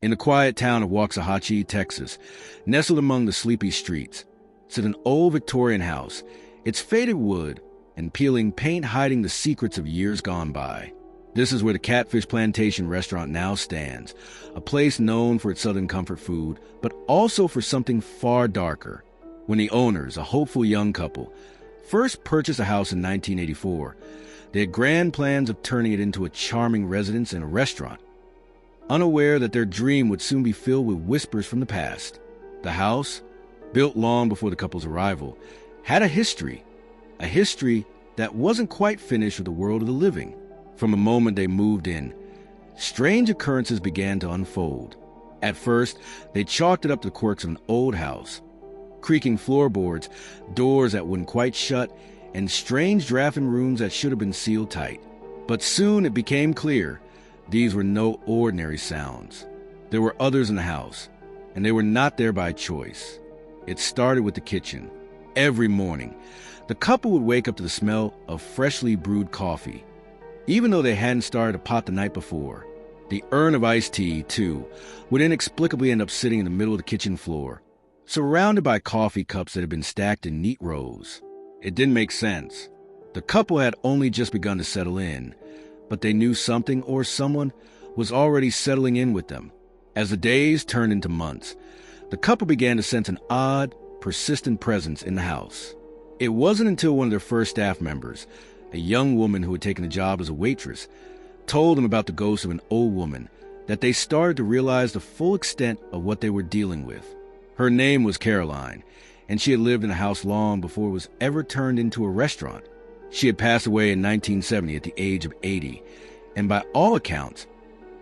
In the quiet town of Waxahachie, Texas, nestled among the sleepy streets, stood an old Victorian house, its faded wood and peeling paint hiding the secrets of years gone by. This is where the Catfish Plantation Restaurant now stands, a place known for its southern comfort food, but also for something far darker. When the owners, a hopeful young couple, first purchased the house in 1984, they had grand plans of turning it into a charming residence and a restaurant, unaware that their dream would soon be filled with whispers from the past. The house, built long before the couple's arrival, had a history that wasn't quite finished with the world of the living. From the moment they moved in, strange occurrences began to unfold. At first, they chalked it up to the quirks of an old house. Creaking floorboards, doors that wouldn't quite shut, and strange drafting rooms that should have been sealed tight. But soon it became clear these were no ordinary sounds. There were others in the house, and they were not there by choice. It started with the kitchen. Every morning, the couple would wake up to the smell of freshly brewed coffee. Even though they hadn't started a pot the night before, the urn of iced tea, too, would inexplicably end up sitting in the middle of the kitchen floor, surrounded by coffee cups that had been stacked in neat rows. It didn't make sense. The couple had only just begun to settle in, but they knew something or someone was already settling in with them. As the days turned into months, the couple began to sense an odd, persistent presence in the house. It wasn't until one of their first staff members, a young woman who had taken a job as a waitress, told them about the ghost of an old woman, that they started to realize the full extent of what they were dealing with. Her name was Caroline, and she had lived in the house long before it was ever turned into a restaurant. She had passed away in 1970 at the age of 80, and by all accounts,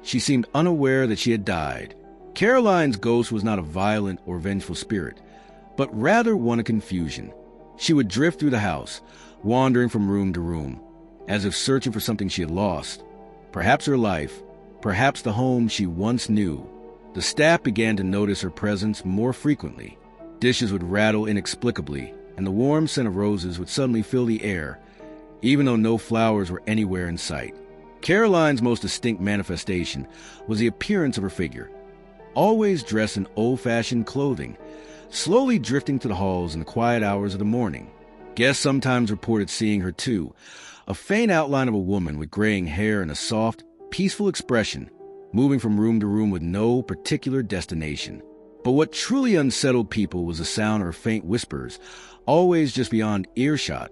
she seemed unaware that she had died. Caroline's ghost was not a violent or vengeful spirit, but rather one of confusion. She would drift through the house, wandering from room to room, as if searching for something she had lost. Perhaps her life, perhaps the home she once knew. The staff began to notice her presence more frequently. Dishes would rattle inexplicably, and the warm scent of roses would suddenly fill the air, even though no flowers were anywhere in sight. Caroline's most distinct manifestation was the appearance of her figure, always dressed in old-fashioned clothing, slowly drifting to the halls in the quiet hours of the morning. Guests sometimes reported seeing her too, a faint outline of a woman with graying hair and a soft, peaceful expression, moving from room to room with no particular destination. But what truly unsettled people was the sound of her faint whispers, always just beyond earshot,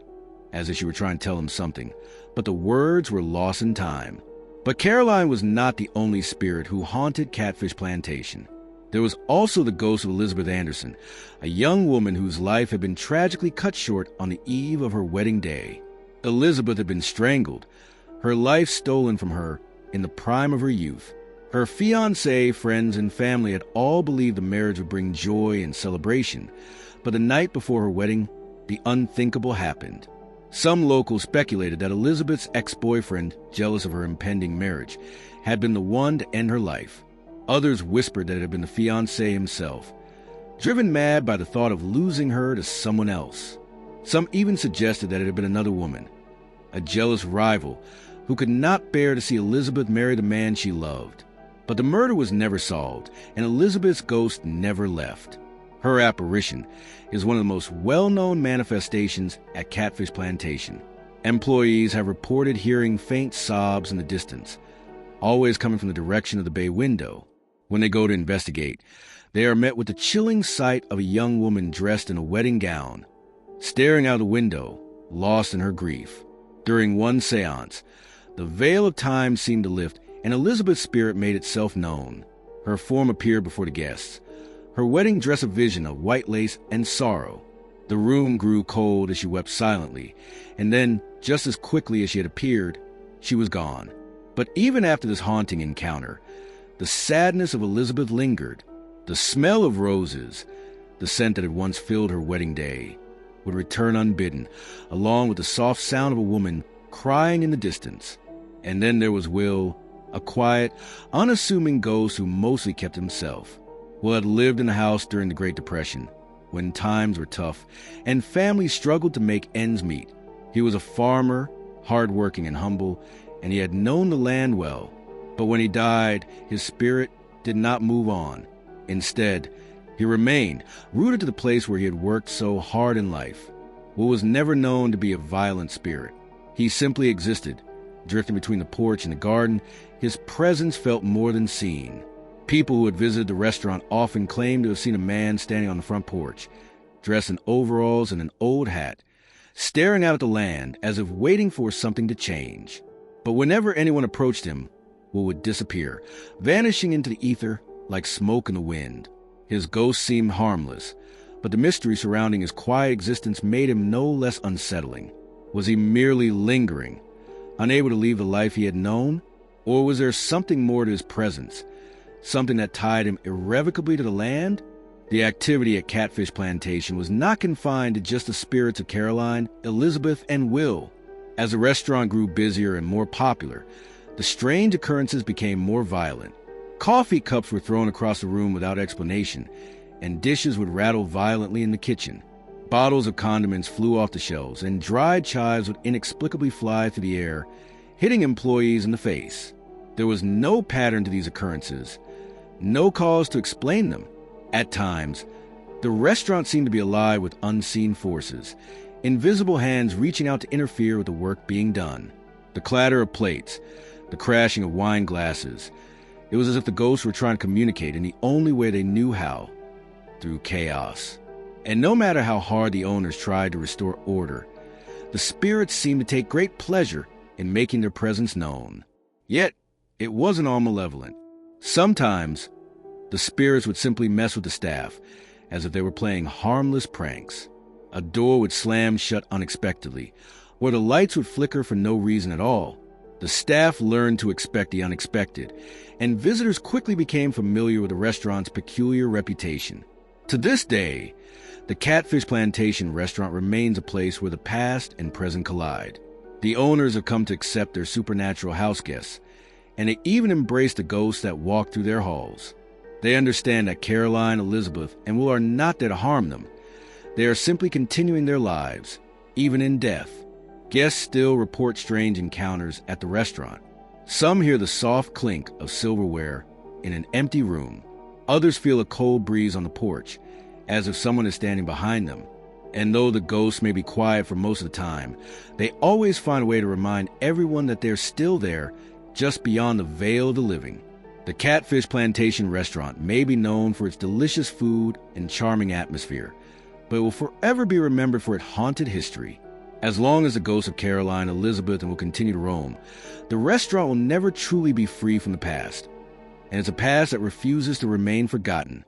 as if she were trying to tell them something, but the words were lost in time. But Caroline was not the only spirit who haunted Catfish Plantation. There was also the ghost of Elizabeth Anderson, a young woman whose life had been tragically cut short on the eve of her wedding day. Elizabeth had been strangled, her life stolen from her in the prime of her youth. Her fiancé, friends, and family had all believed the marriage would bring joy and celebration, but the night before her wedding, the unthinkable happened. Some locals speculated that Elizabeth's ex-boyfriend, jealous of her impending marriage, had been the one to end her life. Others whispered that it had been the fiancé himself, driven mad by the thought of losing her to someone else. Some even suggested that it had been another woman, a jealous rival who could not bear to see Elizabeth marry the man she loved. But the murder was never solved, and Elizabeth's ghost never left. Her apparition is one of the most well-known manifestations at Catfish Plantation. Employees have reported hearing faint sobs in the distance, always coming from the direction of the bay window. When they go to investigate, they are met with the chilling sight of a young woman dressed in a wedding gown, staring out the window, lost in her grief. During one seance, the veil of time seemed to lift, and Elizabeth's spirit made itself known. Her form appeared before the guests, her wedding dress a vision of white lace and sorrow. The room grew cold as she wept silently, and then, just as quickly as she had appeared, she was gone. But even after this haunting encounter, the sadness of Elizabeth lingered. The smell of roses, the scent that had once filled her wedding day, would return unbidden, along with the soft sound of a woman crying in the distance. And then there was Will, a quiet, unassuming ghost who mostly kept himself. Will had lived in the house during the Great Depression, when times were tough and families struggled to make ends meet. He was a farmer, hardworking and humble, and he had known the land well. But when he died, his spirit did not move on. Instead, he remained rooted to the place where he had worked so hard in life. What was never known to be a violent spirit. He simply existed, drifting between the porch and the garden. His presence felt more than seen. People who had visited the restaurant often claimed to have seen a man standing on the front porch, dressed in overalls and an old hat, staring out at the land as if waiting for something to change. But whenever anyone approached him, what would disappear, vanishing into the ether like smoke in the wind. His ghost seemed harmless, but the mystery surrounding his quiet existence made him no less unsettling. Was he merely lingering, unable to leave the life he had known? Or was there something more to his presence, something that tied him irrevocably to the land? The activity at Catfish Plantation was not confined to just the spirits of Caroline, Elizabeth, and Will. As the restaurant grew busier and more popular, the strange occurrences became more violent. Coffee cups were thrown across the room without explanation, and dishes would rattle violently in the kitchen. Bottles of condiments flew off the shelves, and dried chives would inexplicably fly through the air, hitting employees in the face. There was no pattern to these occurrences, no cause to explain them. At times, the restaurant seemed to be alive with unseen forces, invisible hands reaching out to interfere with the work being done. The clatter of plates, the crashing of wine glasses. It was as if the ghosts were trying to communicate in the only way they knew how, through chaos. And no matter how hard the owners tried to restore order, the spirits seemed to take great pleasure in making their presence known. Yet, it wasn't all malevolent. Sometimes, the spirits would simply mess with the staff, as if they were playing harmless pranks. A door would slam shut unexpectedly, or the lights would flicker for no reason at all. The staff learned to expect the unexpected, and visitors quickly became familiar with the restaurant's peculiar reputation. To this day, the Catfish Plantation Restaurant remains a place where the past and present collide. The owners have come to accept their supernatural house guests, and they even embrace the ghosts that walk through their halls. They understand that Caroline, Elizabeth, and Will are not there to harm them. They are simply continuing their lives, even in death. Guests still report strange encounters at the restaurant. Some hear the soft clink of silverware in an empty room. Others feel a cold breeze on the porch, as if someone is standing behind them. And though the ghosts may be quiet for most of the time, they always find a way to remind everyone that they're still there, just beyond the veil of the living. The Catfish Plantation Restaurant may be known for its delicious food and charming atmosphere, but it will forever be remembered for its haunted history. As long as the ghosts of Caroline, Elizabeth, and will continue to roam, the restaurant will never truly be free from the past. And it's a past that refuses to remain forgotten.